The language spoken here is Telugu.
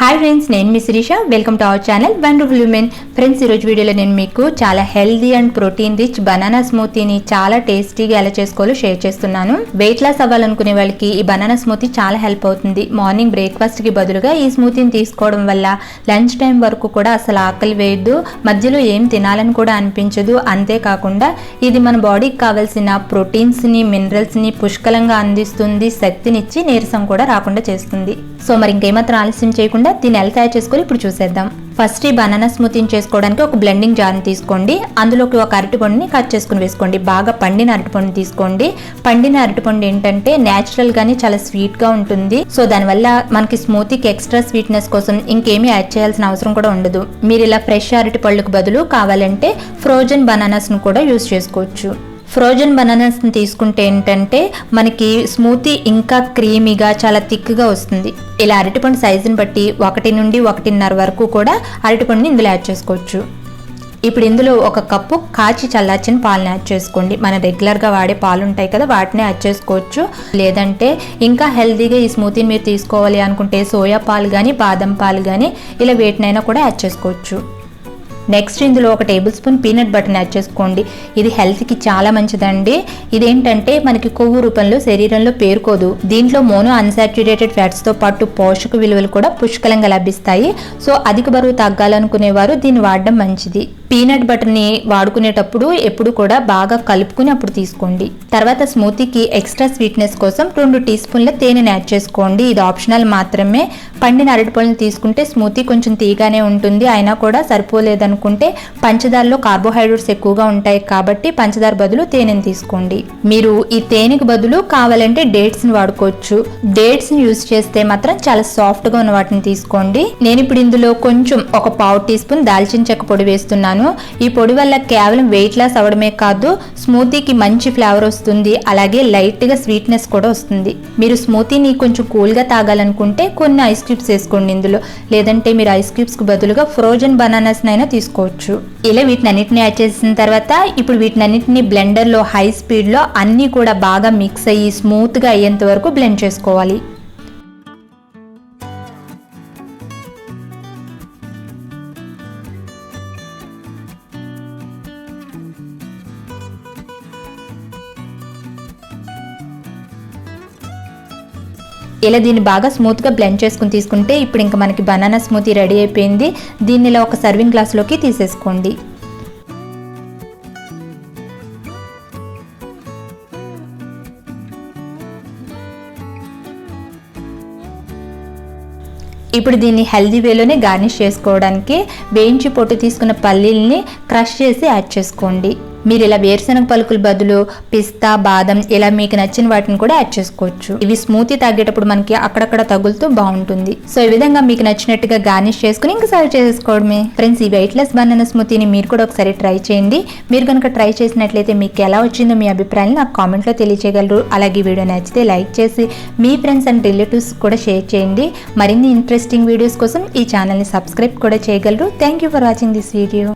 హాయ్ ఫ్రెండ్స్, నేను మీ Shirisha. Welcome to our channel wonderful women. Friends, ఈరోజు వీడియోలో నేను మీకు చాలా healthy and protein rich banana స్మూతీని చాలా టేస్టీగా ఎలా చేసుకోవాలో షేర్ చేస్తున్నాను. వెయిట్ లాస్ అవ్వాలనుకునే వాళ్ళకి ఈ బనానా స్మూతీ చాలా హెల్ప్ అవుతుంది. మార్నింగ్ బ్రేక్ఫాస్ట్కి బదులుగా ఈ స్మూతీని తీసుకోవడం వల్ల లంచ్ టైం వరకు కూడా అసలు ఆకలి వేయద్దు, మధ్యలో ఏం తినాలని కూడా అనిపించదు. అంతేకాకుండా ఇది మన బాడీకి కావాల్సిన ప్రోటీన్స్ని, మినరల్స్ని పుష్కలంగా అందిస్తుంది, శక్తినిచ్చి నీరసం కూడా రాకుండా చేస్తుంది. సో మరి ఇంకేమాత్రం ఆలస్యం చేయకుండా దీన్ని ఎలా తయారు చేసుకోవాలి ఇప్పుడు చూసేద్దాం. ఫస్ట్ ఈ బనానా స్మూతీని చేసుకోవడానికి ఒక బ్లెండింగ్ జార్ని తీసుకోండి. అందులోకి ఒక అరటిపండుని కట్ చేసుకుని వేసుకోండి. బాగా పండిన అరటిపండు తీసుకోండి. పండిన అరటిపండు ఏంటంటే న్యాచురల్ గానీ చాలా స్వీట్ గా ఉంటుంది. సో దానివల్ల మనకి స్మూతీకి ఎక్స్ట్రా స్వీట్నెస్ కోసం ఇంకేమీ యాడ్ చేయాల్సిన అవసరం కూడా ఉండదు. మీరు ఇలా ఫ్రెష్ అరటి పళ్ళకు బదులు కావాలంటే ఫ్రోజన్ బనానాస్ ను కూడా యూజ్ చేసుకోవచ్చు. ఫ్రోజన్ బనానాస్ని తీసుకుంటే ఏంటంటే మనకి స్మూతీ ఇంకా క్రీమీగా చాలా థిక్గా వస్తుంది. ఇలా అరటిపండు సైజుని బట్టి 1 నుండి 1.5 వరకు కూడా అరటిపండుని ఇందులో యాడ్ చేసుకోవచ్చు. ఇప్పుడు ఇందులో 1 కప్పు కాచి చల్లార్చిన పాలను యాడ్ చేసుకోండి. మనం రెగ్యులర్గా వాడే పాలు ఉంటాయి కదా, వాటిని యాడ్ చేసుకోవచ్చు. లేదంటే ఇంకా హెల్తీగా ఈ స్మూతీని మీరు తీసుకోవాలి అనుకుంటే సోయా పాలు కానీ, బాదం పాలు కానీ ఇలా వేటినైనా కూడా యాడ్ చేసుకోవచ్చు. నెక్స్ట్ ఇందులో 1 టేబుల్ స్పూన్ పీనట్ బటర్ని యాడ్ చేసుకోండి. ఇది హెల్త్కి చాలా మంచిదండి. ఇదేంటంటే మనకి కొవ్వు రూపంలో శరీరంలో పేరుకోదు. దీంట్లో మోనో అన్సాచురేటెడ్ ఫ్యాట్స్తో పాటు పోషక విలువలు కూడా పుష్కలంగా లభిస్తాయి. సో అధిక బరువు తగ్గాలనుకునేవారు దీన్ని వాడడం మంచిది. పీనట్ బటర్ని వాడుకునేటప్పుడు ఎప్పుడు కూడా బాగా కలుపుకుని అప్పుడు తీసుకోండి. తర్వాత స్మూతీకి ఎక్స్ట్రా స్వీట్నెస్ కోసం 2 టీ స్పూన్ల తేనెని యాడ్ చేసుకోండి. ఇది ఆప్షనల్ మాత్రమే. పండిన అరటిపళ్ళని తీసుకుంటే స్మూతీ కొంచెం తీగానే ఉంటుంది, అయినా కూడా సరిపోలేదనుకుంటే పంచదారలో కార్బోహైడ్రేట్స్ ఎక్కువగా ఉంటాయి కాబట్టి పంచదార బదులు తేనెని తీసుకోండి. మీరు ఈ తేనెకి బదులు కావాలంటే డేట్స్ని వాడుకోవచ్చు. డేట్స్ని యూజ్ చేస్తే మాత్రం చాలా సాఫ్ట్గా ఉన్న వాటిని తీసుకోండి. నేను ఇప్పుడు ఇందులో కొంచెం 1 పావు టీ స్పూన్ దాల్చిన చెక్క పొడి వేస్తున్నాను. ఈ పొడి వల్ల కేవలం వెయిట్ లాస్ అవడమే కాదు, స్మూతీకి మంచి ఫ్లేవర్ వస్తుంది, అలాగే లైట్ గా స్వీట్నెస్ కూడా వస్తుంది. మీరు స్మూతీని కొంచెం కూల్ గా తాగాలనుకుంటే కొన్ని ఐస్ క్యూబ్స్ వేసుకోండి ఇందులో. లేదంటే మీరు ఐస్ క్యూబ్స్ కు బదులుగా ఫ్రోజన్ బనానాస్ నైనా తీసుకోవచ్చు. ఇలా వీటినన్నిటిని యాడ్ చేసిన తర్వాత ఇప్పుడు వీటినన్నిటిని బ్లెండర్ లో హై స్పీడ్ లో అన్ని కూడా బాగా మిక్స్ అయ్యి స్మూత్ గా అయ్యేంత వరకు బ్లెండ్ చేసుకోవాలి. ఇలా దీన్ని బాగా స్మూత్గా బ్లెండ్ చేసుకుని తీసుకుంటే ఇప్పుడు ఇంకా మనకి బనానా స్మూతీ రెడీ అయిపోయింది. దీన్ని ఇలా ఒక సర్వింగ్ గ్లాస్లోకి తీసేసుకోండి. ఇప్పుడు దీన్ని హెల్దీ వేలోనే గార్నిష్ చేసుకోవడానికి వేయించి పొట్టు తీసుకున్న పల్లీల్ని క్రష్ చేసి యాడ్ చేసుకోండి. మీరు ఇలా వేరుశనగ పలుకుల బదులు పిస్తా, బాదం ఇలా మీకు నచ్చిన వాటిని కూడా యాడ్ చేసుకోవచ్చు. ఇవి స్మూతీ తాగేటప్పుడు మనకి అక్కడక్కడ తగులుతూ బాగుంటుంది. సో ఈ విధంగా మీకు నచ్చినట్టుగా గార్నిష్ చేసుకుని ఇంకా సర్వ్ చేసుకోవడమే. ఫ్రెండ్స్, ఈ వెయిట్ లెస్ బనానా స్మూతీని మీరు కూడా ఒకసారి ట్రై చేయండి. మీరు కనుక ట్రై చేసినట్లయితే మీకు ఎలా వచ్చిందో మీ అభిప్రాయాన్ని నాకు కామెంట్లో తెలియజేయగలరు. అలాగే వీడియో నచ్చితే లైక్ చేసి మీ ఫ్రెండ్స్ అండ్ రిలేటివ్స్ కూడా షేర్ చేయండి. మరిన్ని ఇంట్రెస్టింగ్ వీడియోస్ కోసం ఈ ఛానల్ని సబ్స్క్రైబ్ కూడా చేయగలరు. Thank you for watching this video.